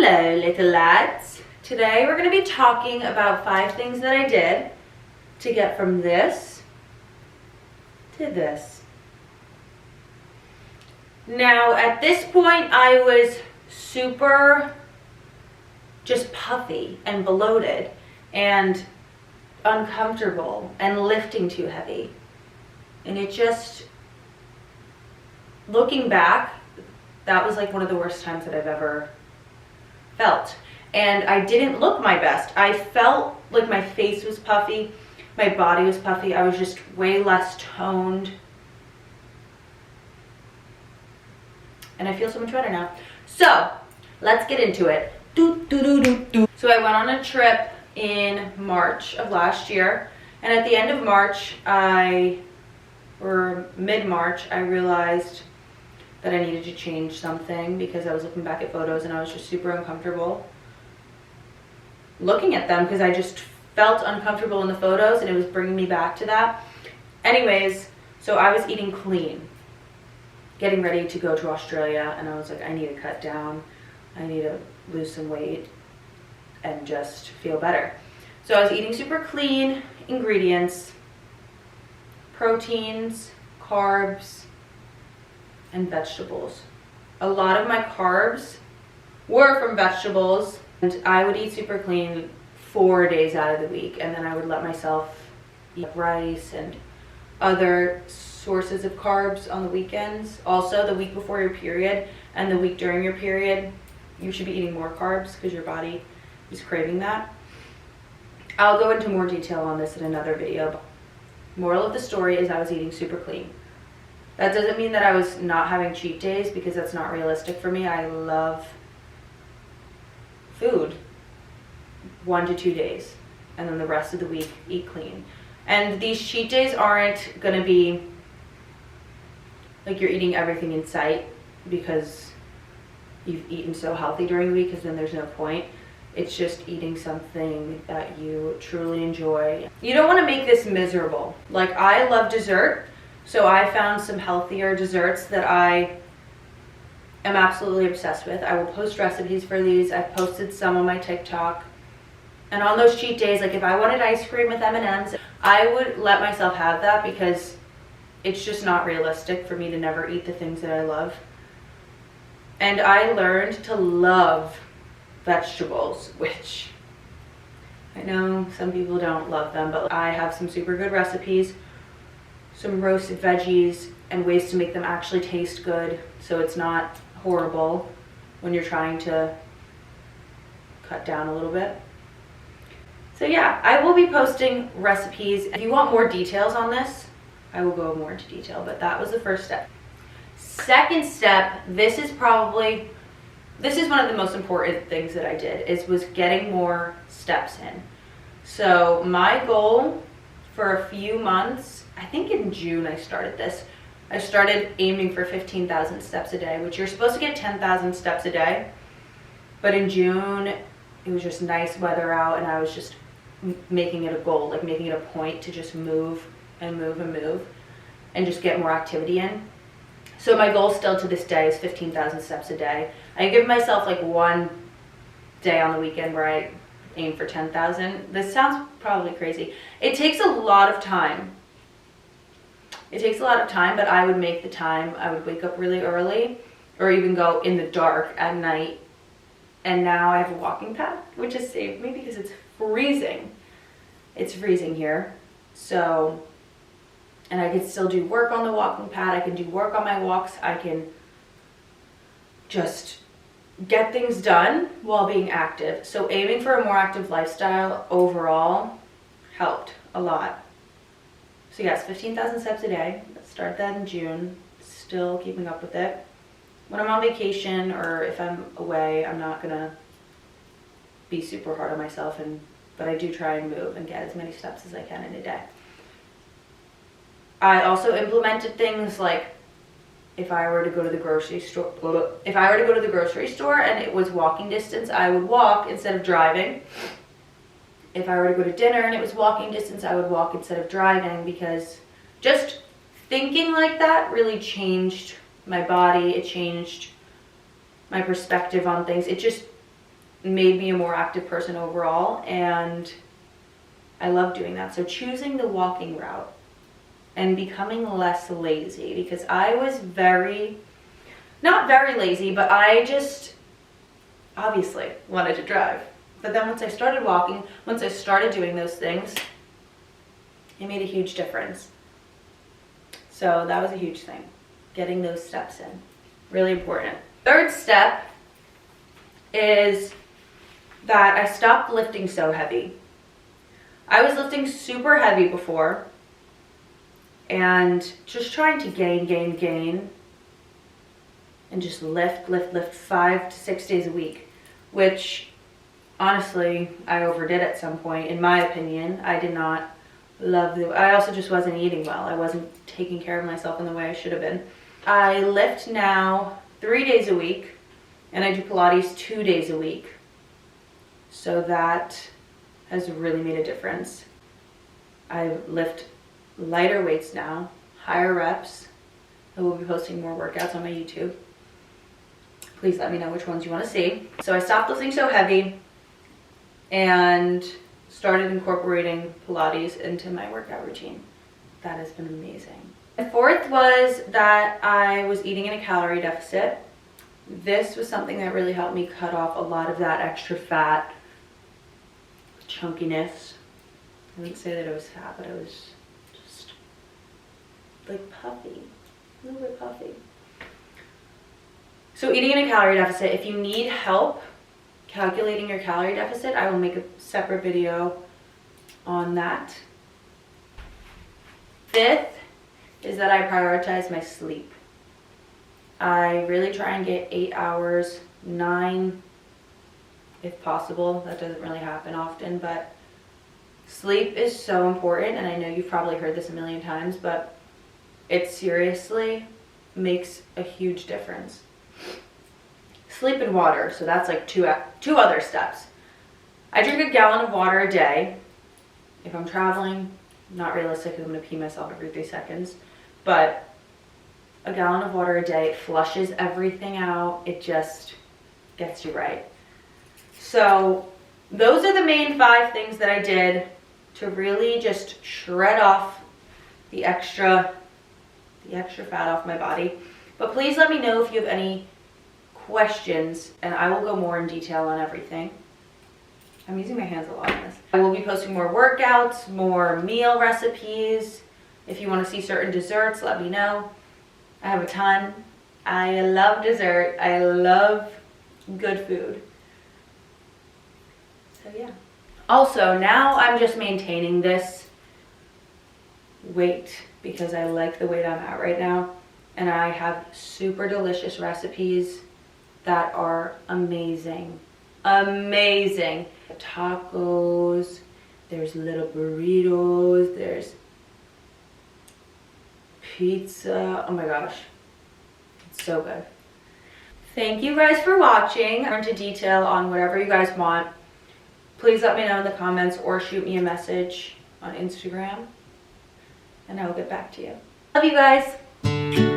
Hello, little lads. Today we're going to be talking about 5 things that I did to get from this to this. Now, at this point, I was super just puffy and bloated and uncomfortable and lifting too heavy. And it just, looking back, that was like one of the worst times that I've ever felt. And I didn't look my best. I felt like my face was puffy, my body was puffy. I was just way less toned. And I feel so much better now. So, let's get into it. So I went on a trip in March of last year. And at the end of March, or mid-March, I realized that I needed to change something because I was looking back at photos and I was just super uncomfortable looking at them because I just felt uncomfortable in the photos and it was bringing me back to that. Anyways, so I was eating clean, getting ready to go to Australia, and I was like, I need to cut down, I need to lose some weight and just feel better. So I was eating super clean ingredients, proteins, carbs, and vegetables. A lot of my carbs were from vegetables, and I would eat super clean 4 days out of the week, and then I would let myself eat rice and other sources of carbs on the weekends. Also, the week before your period and the week during your period, you should be eating more carbs because your body is craving that. I'll go into more detail on this in another video. Moral of the story is I was eating super clean. That doesn't mean that I was not having cheat days because that's not realistic for me. I love food 1 to 2 days, and then the rest of the week eat clean. And these cheat days aren't gonna be like you're eating everything in sight because you've eaten so healthy during the week, because then there's no point. It's just eating something that you truly enjoy. You don't want to make this miserable. Like, I love dessert, so I found some healthier desserts that I am absolutely obsessed with. I will post recipes for these. I've posted some on my TikTok. And on those cheat days, like if I wanted ice cream with M&Ms, I would let myself have that because it's just not realistic for me to never eat the things that I love. And I learned to love vegetables, which I know some people don't love them, but I have some super good recipes, some roasted veggies, and ways to make them actually taste good so it's not horrible when you're trying to cut down a little bit. So yeah, I will be posting recipes. If you want more details on this, I will go more into detail, but that was the first step. Second step, this is one of the most important things that I did, was getting more steps in. So my goal for a few months, I think in June I started this. I started aiming for 15,000 steps a day, which you're supposed to get 10,000 steps a day. But in June, it was just nice weather out, and I was just making it a goal, like making it a point to just move and move and move and just get more activity in. So my goal still to this day is 15,000 steps a day. I give myself like one day on the weekend where I aim for 10,000. This sounds probably crazy. It takes a lot of time. It takes a lot of time, but I would make the time. I would wake up really early or even go in the dark at night. And now I have a walking path, which has saved me because it's freezing. It's freezing here. So, and I can still do work on the walking pad. I can do work on my walks. I can just get things done while being active. So aiming for a more active lifestyle overall helped a lot. So yes, 15,000 steps a day. Let's start that in June. Still keeping up with it. When I'm on vacation or if I'm away, I'm not gonna be super hard on myself, but I do try and move and get as many steps as I can in a day. I also implemented things like if I were to go to the grocery store, and it was walking distance, I would walk instead of driving. If I were to go to dinner and it was walking distance, I would walk instead of driving, because just thinking like that really changed my body. It changed my perspective on things. It just made me a more active person overall, and I love doing that. So choosing the walking route and becoming less lazy, because I was not very lazy, but I just obviously wanted to drive. But then once I started walking, once I started doing those things, it made a huge difference. So that was a huge thing, getting those steps in. Really important. Third step is that I stopped lifting so heavy. I was lifting super heavy before and just trying to gain, and just lift 5 to 6 days a week, which honestly, I overdid at some point, in my opinion. I did not love I also just wasn't eating well. I wasn't taking care of myself in the way I should have been. I lift now 3 days a week, and I do Pilates 2 days a week. So that has really made a difference. I lift lighter weights now, higher reps. I will be posting more workouts on my YouTube. Please let me know which ones you want to see. So I stopped lifting so heavy and started incorporating Pilates into my workout routine. That has been amazing. The fourth was that I was eating in a calorie deficit. This was something that really helped me cut off a lot of that extra fat, chunkiness. I wouldn't say that I was fat, but I was just like puffy, a little bit puffy. So eating in a calorie deficit, if you need help calculating your calorie deficit, I will make a separate video on that. Fifth is that I prioritize my sleep. I really try and get 8 hours, 9 if possible. That doesn't really happen often, but sleep is so important, and I know you've probably heard this a million times, but it seriously makes a huge difference. Sleep and water, so that's like two other steps. I drink a gallon of water a day. If I'm traveling, not realistic because I'm going to pee myself every 3 seconds, but a gallon of water a day, it flushes everything out. It just gets you right. So those are the main 5 things that I did to really just shred off the extra fat off my body. But please let me know if you have any questions, and I will go more in detail on everything. I'm using my hands a lot on this. I will be posting more workouts, more meal recipes. If you want to see certain desserts, let me know. I have a ton. I love dessert. I love good food. So yeah. Also, now I'm just maintaining this weight because I like the weight I'm at right now. And I have super delicious recipes that are amazing. Amazing. Tacos, there's little burritos, there's pizza. Oh my gosh, it's so good. Thank you guys for watching. Go into detail on whatever you guys want. Please let me know in the comments or shoot me a message on Instagram, and I will get back to you. Love you guys.